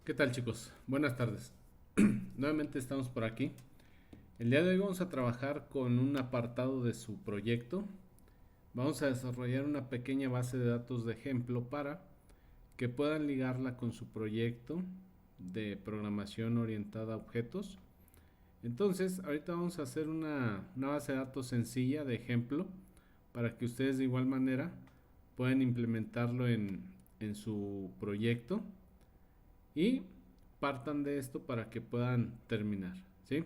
¿Qué tal, chicos? Buenas tardes. Nuevamente estamos por aquí. El día de hoy vamos a trabajar con un apartado de su proyecto. Vamos a desarrollar una pequeña base de datos de ejemplo para que puedan ligarla con su proyecto de programación orientada a objetos. Entonces, ahorita vamos a hacer una base de datos sencilla de ejemplo para que ustedes de igual manera puedan implementarlo en su proyecto y partan de esto para que puedan terminar, ¿sí?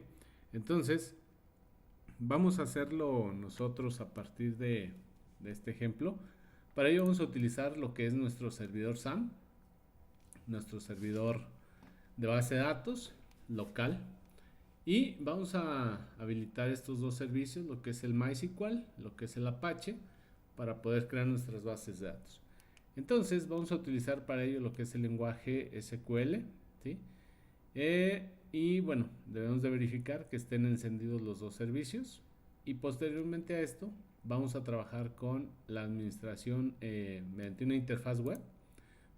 Entonces, vamos a hacerlo nosotros a partir de este ejemplo. Para ello vamos a utilizar lo que es nuestro servidor SAM, nuestro servidor de base de datos local, y vamos a habilitar estos dos servicios, lo que es el MySQL, lo que es el Apache, para poder crear nuestras bases de datos. Entonces vamos a utilizar para ello lo que es el lenguaje SQL, ¿sí? Y bueno, debemos de verificar que estén encendidos los dos servicios, y posteriormente a esto vamos a trabajar con la administración mediante una interfaz web.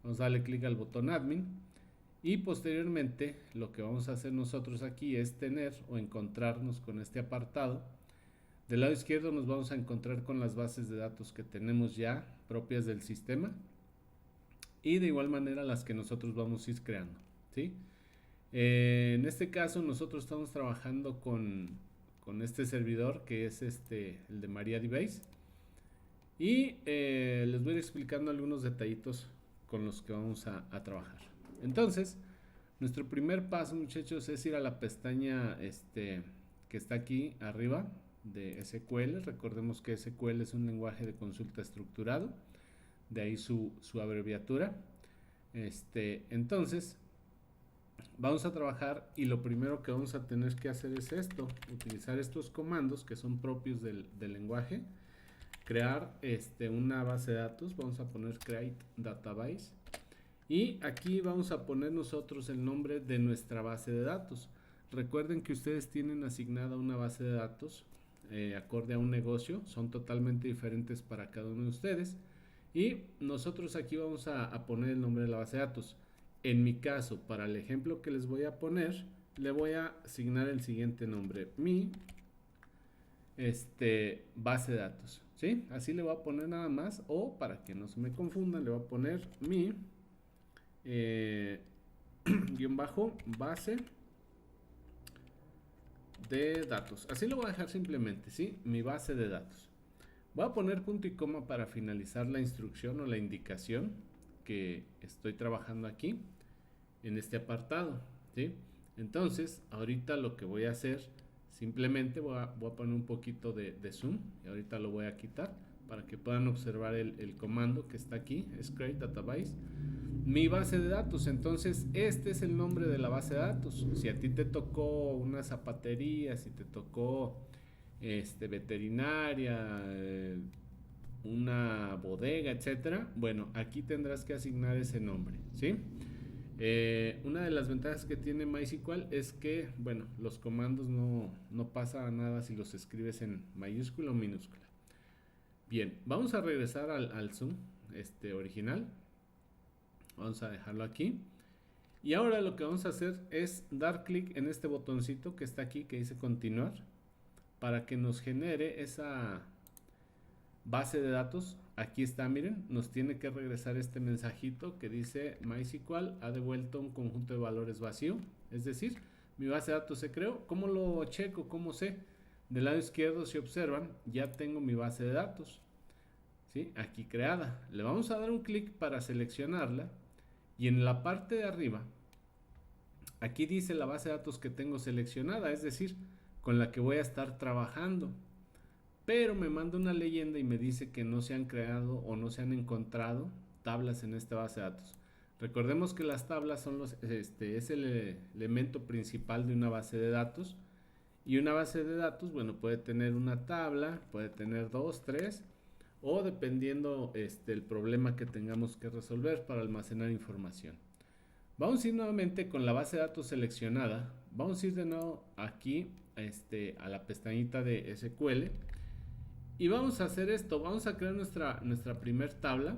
Vamos a darle clic al botón admin y posteriormente lo que vamos a hacer nosotros aquí es tener o encontrarnos con este apartado. Del lado izquierdo nos vamos a encontrar con las bases de datos que tenemos ya propias del sistema y de igual manera las que nosotros vamos a ir creando, ¿sí? En este caso nosotros estamos trabajando con este servidor que es el de MariaDBase, y les voy a ir explicando algunos detallitos con los que vamos a trabajar. Entonces, nuestro primer paso, muchachos, es ir a la pestaña que está aquí arriba de SQL. Recordemos que SQL es un lenguaje de consulta estructurado, de ahí su abreviatura. Entonces, vamos a trabajar y lo primero que vamos a tener que hacer es esto: utilizar estos comandos que son propios del lenguaje. Crear una base de datos. Vamos a poner create database y aquí vamos a poner nosotros el nombre de nuestra base de datos. Recuerden que ustedes tienen asignada una base de datos acorde a un negocio, son totalmente diferentes para cada uno de ustedes, y nosotros aquí vamos a poner el nombre de la base de datos. En mi caso, para el ejemplo que les voy a poner, le voy a asignar el siguiente nombre: mi base de datos, ¿sí? Así le voy a poner nada más, o para que no se me confundan, le voy a poner mi guión bajo base de datos. Así lo voy a dejar simplemente, ¿sí? Mi base de datos. Voy a poner punto y coma para finalizar la instrucción o la indicación que estoy trabajando aquí en este apartado, ¿sí? Entonces, ahorita lo que voy a hacer, simplemente voy a poner un poquito de zoom, y ahorita lo voy a quitar para que puedan observar el comando que está aquí, es create database, mi base de datos. Entonces, este es el nombre de la base de datos. Si a ti te tocó una zapatería, si te tocó veterinaria, una bodega, etcétera, bueno, aquí tendrás que asignar ese nombre, ¿sí? Una de las ventajas que tiene MySQL es que, bueno, los comandos no pasa nada si los escribes en mayúscula o minúscula. Bien, vamos a regresar al Zoom original. Vamos a dejarlo aquí. Y ahora lo que vamos a hacer es dar clic en este botoncito que está aquí, que dice continuar, para que nos genere esa base de datos. Aquí está, miren, nos tiene que regresar este mensajito que dice MySQL ha devuelto un conjunto de valores vacío, es decir, mi base de datos se creó. ¿Cómo lo checo? ¿Cómo sé? Del lado izquierdo, si observan, ya tengo mi base de datos, ¿sí? Aquí creada. Le vamos a dar un clic para seleccionarla, y en la parte de arriba aquí dice la base de datos que tengo seleccionada, es decir, con la que voy a estar trabajando. Pero me manda una leyenda y me dice que no se han creado o no se han encontrado tablas en esta base de datos. Recordemos que las tablas son es el elemento principal de una base de datos, y una base de datos, bueno, puede tener una tabla, puede tener dos, tres, o dependiendo el problema que tengamos que resolver para almacenar información. Vamos a ir nuevamente con la base de datos seleccionada. Vamos a ir de nuevo aquí a la pestañita de SQL. Y vamos a hacer esto, vamos a crear nuestra primer tabla.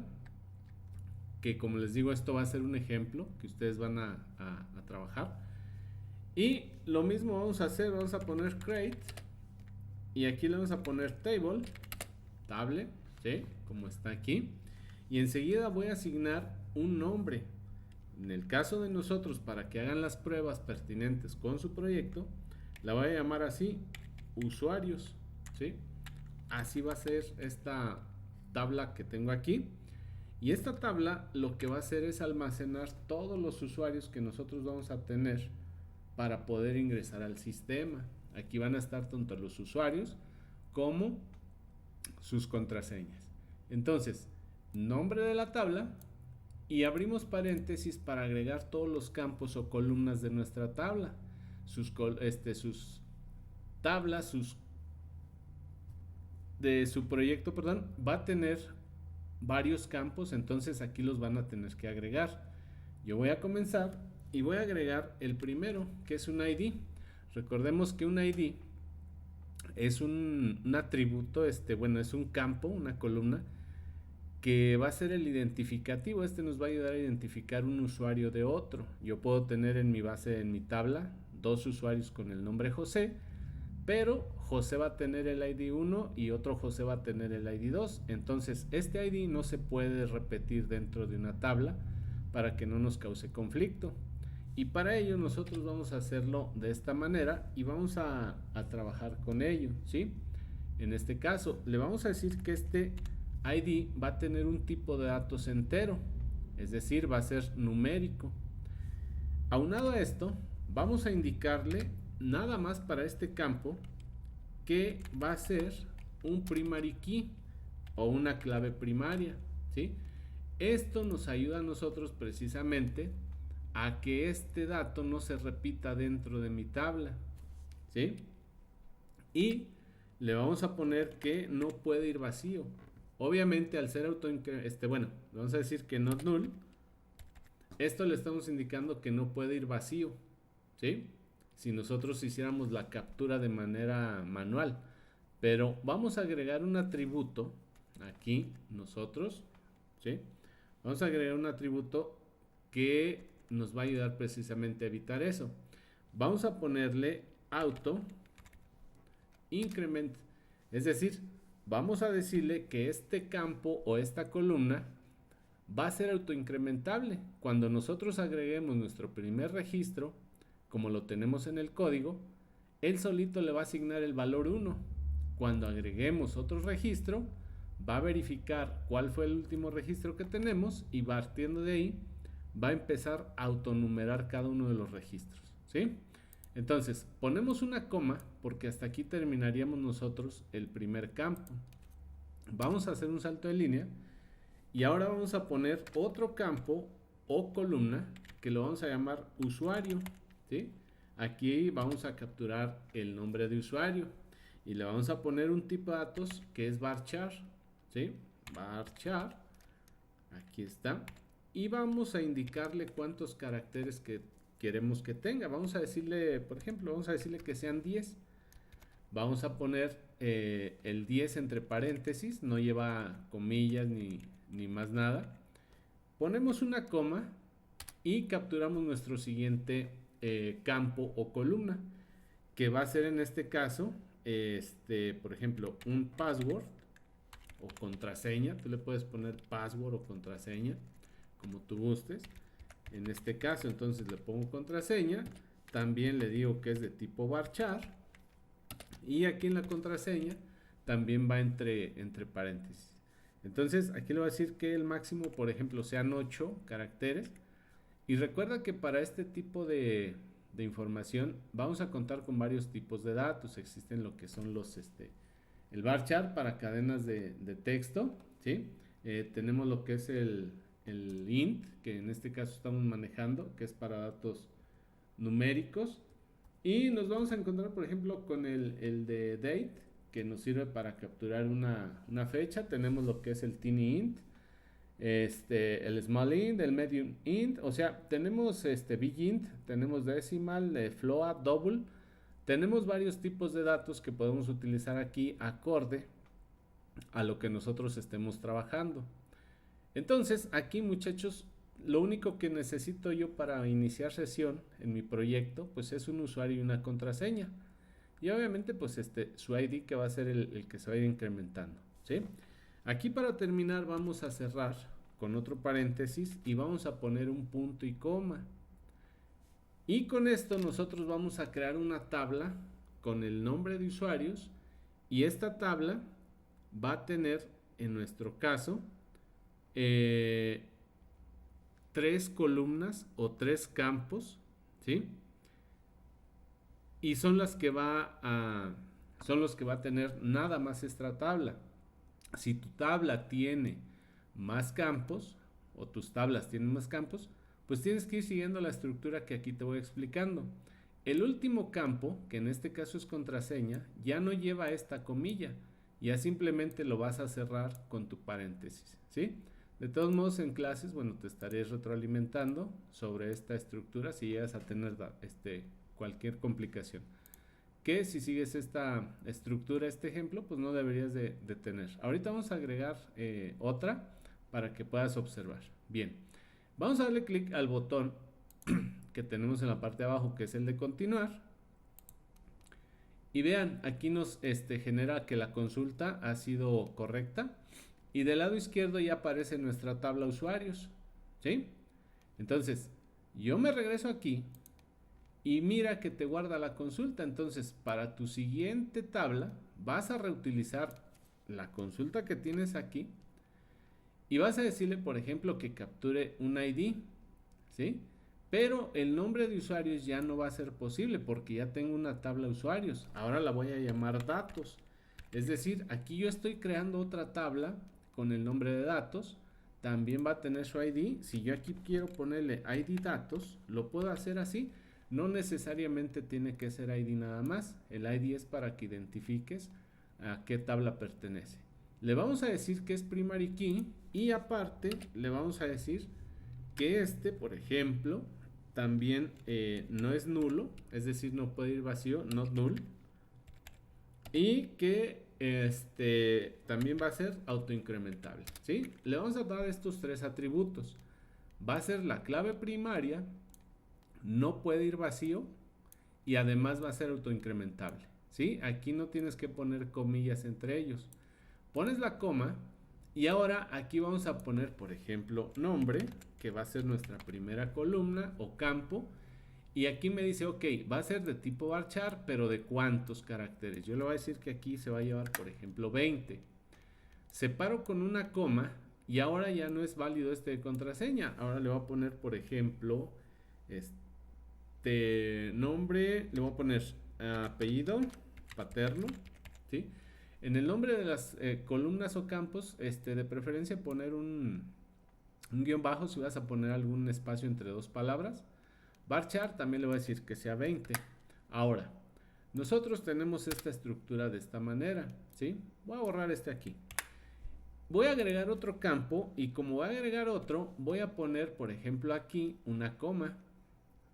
que como les digo, esto va a ser un ejemplo que ustedes van a trabajar. Y lo mismo vamos a hacer, vamos a poner create y aquí le vamos a poner table, ¿sí? Como está aquí. Y enseguida voy a asignar un nombre. En el caso de nosotros, para que hagan las pruebas pertinentes con su proyecto, la voy a llamar así, usuarios, ¿sí? Así va a ser esta tabla que tengo aquí. Y esta tabla lo que va a hacer es almacenar todos los usuarios que nosotros vamos a tener para poder ingresar al sistema. Aquí van a estar tanto los usuarios como sus contraseñas. Entonces, nombre de la tabla y abrimos paréntesis para agregar todos los campos o columnas de nuestra tabla. Sus tablas, de su proyecto, perdón, va a tener varios campos, entonces aquí los van a tener que agregar. Yo voy a comenzar y voy a agregar el primero, que es un ID. Recordemos que un ID es un atributo, bueno, es un campo, una columna que va a ser el identificativo. Este nos va a ayudar a identificar un usuario de otro. Yo puedo tener en mi base, en mi tabla, dos usuarios con el nombre José, pero José va a tener el ID 1 y otro José va a tener el ID 2. Entonces este ID no se puede repetir dentro de una tabla para que no nos cause conflicto. Y para ello nosotros vamos a hacerlo de esta manera y vamos a trabajar con ello, ¿sí? En este caso le vamos a decir que este ID va a tener un tipo de datos entero, es decir, va a ser numérico. Aunado a esto, vamos a indicarle nada más para este campo que va a ser un primary key o una clave primaria, ¿sí? Esto nos ayuda a nosotros precisamente a que este dato no se repita dentro de mi tabla, ¿sí? Y le vamos a poner que no puede ir vacío. Obviamente al ser bueno, vamos a decir que not null. Esto le estamos indicando que no puede ir vacío, ¿sí? Si nosotros hiciéramos la captura de manera manual. Pero vamos a agregar un atributo aquí nosotros, ¿sí? Vamos a agregar un atributo que nos va a ayudar precisamente a evitar eso. Vamos a ponerle auto increment, es decir, vamos a decirle que este campo o esta columna va a ser autoincrementable. Cuando nosotros agreguemos nuestro primer registro, como lo tenemos en el código, él solito le va a asignar el valor 1. Cuando agreguemos otro registro, va a verificar cuál fue el último registro que tenemos y partiendo de ahí va a empezar a autonumerar cada uno de los registros, ¿sí? Entonces, ponemos una coma porque hasta aquí terminaríamos nosotros el primer campo. Vamos a hacer un salto de línea y ahora vamos a poner otro campo o columna que lo vamos a llamar usuario, ¿sí? Aquí vamos a capturar el nombre de usuario y le vamos a poner un tipo de datos que es varchar, ¿sí? Varchar, aquí está. Y vamos a indicarle cuántos caracteres que queremos que tenga. Vamos a decirle, por ejemplo, vamos a decirle que sean 10. Vamos a poner el 10 entre paréntesis, no lleva comillas ni más nada. Ponemos una coma y capturamos nuestro siguiente campo o columna, que va a ser en este caso, por ejemplo, un password o contraseña. Tú le puedes poner password o contraseña como tú gustes. En este caso entonces le pongo contraseña, también le digo que es de tipo varchar y aquí en la contraseña también va entre paréntesis. Entonces aquí le voy a decir que el máximo, por ejemplo, sean 8 caracteres. Y recuerda que para este tipo de información vamos a contar con varios tipos de datos. Existen lo que son los el varchar para cadenas de texto, ¿sí? Tenemos lo que es el int, que en este caso estamos manejando, que es para datos numéricos. Y nos vamos a encontrar, por ejemplo, con el de date, que nos sirve para capturar una fecha. Tenemos lo que es el tiny int, el small int, el medium int. O sea, tenemos big int, tenemos decimal, float, double. Tenemos varios tipos de datos que podemos utilizar aquí acorde a lo que nosotros estemos trabajando. Entonces, aquí muchachos, lo único que necesito yo para iniciar sesión en mi proyecto, pues es un usuario y una contraseña. Y obviamente, pues su ID que va a ser el que se va a ir incrementando, ¿sí? Aquí para terminar vamos a cerrar con otro paréntesis y vamos a poner un punto y coma. Y con esto nosotros vamos a crear una tabla con el nombre de usuarios y esta tabla va a tener, en nuestro caso, 3 columnas o 3 campos, ¿sí? Y son los que va a tener nada más esta tabla. Si tu tabla tiene más campos o tus tablas tienen más campos, pues tienes que ir siguiendo la estructura que aquí te voy explicando. El último campo, que en este caso es contraseña, ya no lleva esta comilla, ya simplemente lo vas a cerrar con tu paréntesis, ¿sí? De todos modos, en clases, bueno, te estaré retroalimentando sobre esta estructura si llegas a tener cualquier complicación. Que si sigues esta estructura, este ejemplo, pues no deberías de tener. Ahorita vamos a agregar otra para que puedas observar. Bien, vamos a darle clic al botón que tenemos en la parte de abajo, que es el de continuar. Y vean, aquí nos genera que la consulta ha sido correcta. Y del lado izquierdo ya aparece nuestra tabla usuarios, ¿sí? Entonces, yo me regreso aquí y mira que te guarda la consulta. Entonces, para tu siguiente tabla, vas a reutilizar la consulta que tienes aquí y vas a decirle, por ejemplo, que capture un ID, ¿sí? Pero el nombre de usuarios ya no va a ser posible porque ya tengo una tabla usuarios. Ahora la voy a llamar datos. Es decir, aquí yo estoy creando otra tabla con el nombre de datos. También va a tener su ID. Si yo aquí quiero ponerle ID datos, lo puedo hacer así. No necesariamente tiene que ser ID nada más. El ID es para que identifiques a qué tabla pertenece. Le vamos a decir que es primary key y aparte le vamos a decir que por ejemplo, también no es nulo, es decir, no puede ir vacío, not null. Y que también va a ser autoincrementable, ¿sí? Le vamos a dar estos 3 atributos. Va a ser la clave primaria, no puede ir vacío y además va a ser autoincrementable, ¿sí? Aquí no tienes que poner comillas entre ellos. Pones la coma y ahora aquí vamos a poner, por ejemplo, nombre, que va a ser nuestra primera columna o campo. Y aquí me dice, ok, va a ser de tipo varchar, pero ¿de cuántos caracteres? Yo le voy a decir que aquí se va a llevar, por ejemplo, 20. Separo con una coma y ahora ya no es válido de contraseña. Ahora le voy a poner, por ejemplo, nombre, le voy a poner apellido paterno, ¿sí? En el nombre de las columnas o campos, de preferencia poner un guión bajo si vas a poner algún espacio entre 2 palabras. Varchar también le voy a decir que sea 20. Ahora, nosotros tenemos esta estructura de esta manera, ¿sí? Voy a borrar aquí. Voy a agregar otro campo y como voy a agregar otro, voy a poner, por ejemplo, aquí una coma.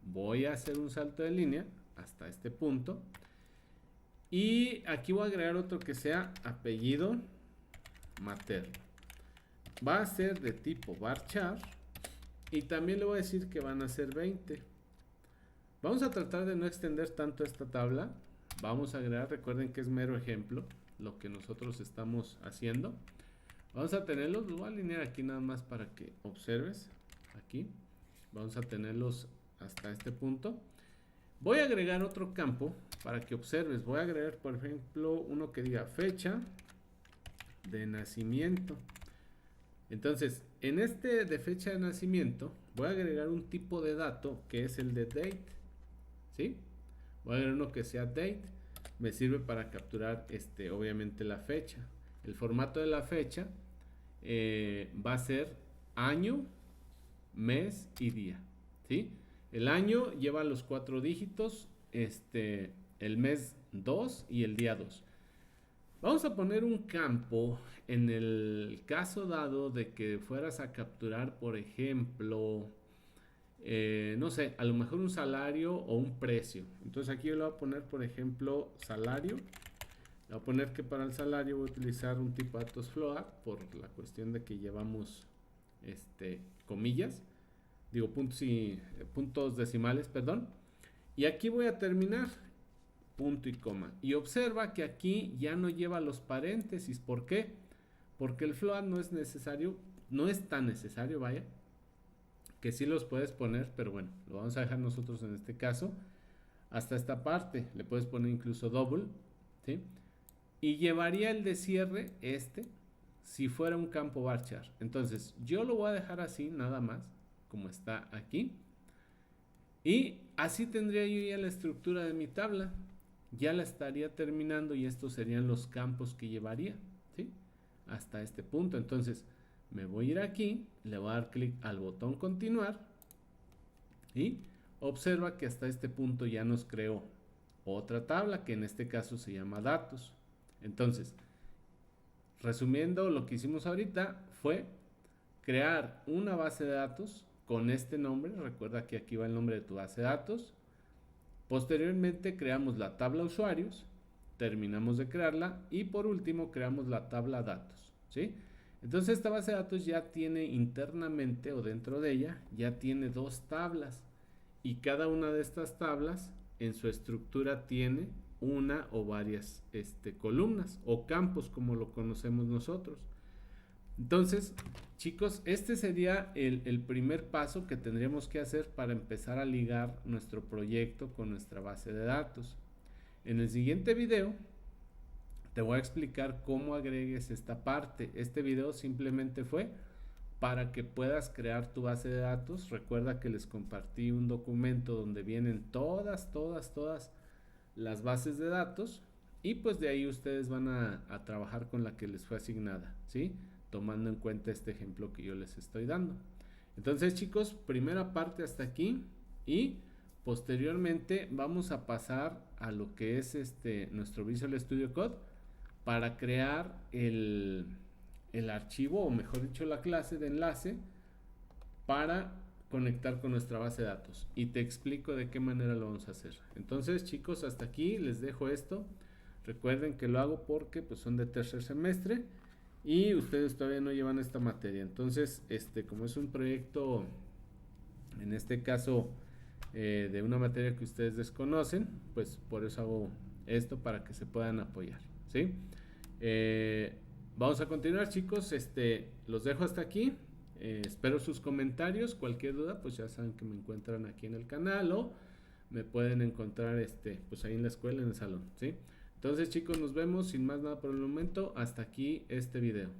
Voy a hacer un salto de línea hasta este punto. Y aquí voy a agregar otro que sea apellido materno. Va a ser de tipo varchar y también le voy a decir que van a ser 20. Vamos a tratar de no extender tanto esta tabla. Vamos a agregar, recuerden que es mero ejemplo lo que nosotros estamos haciendo. Vamos a tenerlos, lo voy a alinear aquí nada más para que observes. Aquí vamos a tenerlos hasta este punto. Voy a agregar otro campo para que observes. Voy a agregar, por ejemplo, uno que diga fecha de nacimiento. Entonces, en de fecha de nacimiento, voy a agregar un tipo de dato que es el de date, ¿sí? Voy a agregar uno que sea date. Me sirve para capturar, obviamente, la fecha. El formato de la fecha va a ser año, mes y día, ¿sí? El año lleva los 4 dígitos, el mes 2 y el día 2. Vamos a poner un campo en el caso dado de que fueras a capturar, por ejemplo, no sé, a lo mejor un salario o un precio. Entonces aquí yo le voy a poner, por ejemplo, salario. Le voy a poner que para el salario voy a utilizar un tipo de datos float por la cuestión de que llevamos comillas, digo puntos y puntos decimales, perdón. Y aquí voy a terminar, punto y coma. Y observa que aquí ya no lleva los paréntesis. ¿Por qué? Porque el float no es necesario, no es tan necesario, vaya, que sí los puedes poner, pero bueno, lo vamos a dejar nosotros en este caso hasta esta parte. Le puedes poner incluso double, ¿sí? Y llevaría el de cierre si fuera un campo varchar. Entonces yo lo voy a dejar así nada más, como está aquí, y así tendría yo ya la estructura de mi tabla. Ya la estaría terminando y estos serían los campos que llevaría, ¿sí? Hasta este punto. Entonces me voy a ir aquí, le voy a dar clic al botón continuar y observa que hasta este punto ya nos creó otra tabla que en este caso se llama datos. Entonces, resumiendo, lo que hicimos ahorita fue crear una base de datos con este nombre. Recuerda que aquí va el nombre de tu base de datos. Posteriormente creamos la tabla usuarios, terminamos de crearla y por último creamos la tabla datos, ¿sí? Entonces esta base de datos ya tiene internamente o dentro de ella ya tiene dos tablas y cada una de estas tablas en su estructura tiene una o varias columnas o campos como lo conocemos nosotros. Entonces, chicos, este sería el primer paso que tendríamos que hacer para empezar a ligar nuestro proyecto con nuestra base de datos. En el siguiente video te voy a explicar cómo agregues esta parte. Este video simplemente fue para que puedas crear tu base de datos. Recuerda que les compartí un documento donde vienen todas las bases de datos y pues de ahí ustedes van a trabajar con la que les fue asignada, ¿sí? Tomando en cuenta este ejemplo que yo les estoy dando. Entonces, chicos, primera parte hasta aquí y posteriormente vamos a pasar a lo que es nuestro Visual Studio Code para crear el archivo, o mejor dicho, la clase de enlace para conectar con nuestra base de datos. Y te explico de qué manera lo vamos a hacer. Entonces, chicos, hasta aquí les dejo esto. Recuerden que lo hago porque pues son de tercer semestre y ustedes todavía no llevan esta materia. Entonces, como es un proyecto, en este caso, de una materia que ustedes desconocen, pues por eso hago esto para que se puedan apoyar, ¿sí? Vamos a continuar, chicos. Los dejo hasta aquí. Espero sus comentarios. Cualquier duda, pues ya saben que me encuentran aquí en el canal o me pueden encontrar pues ahí en la escuela, en el salón, ¿sí? Entonces, chicos, nos vemos. Sin más nada por el momento, hasta aquí este video.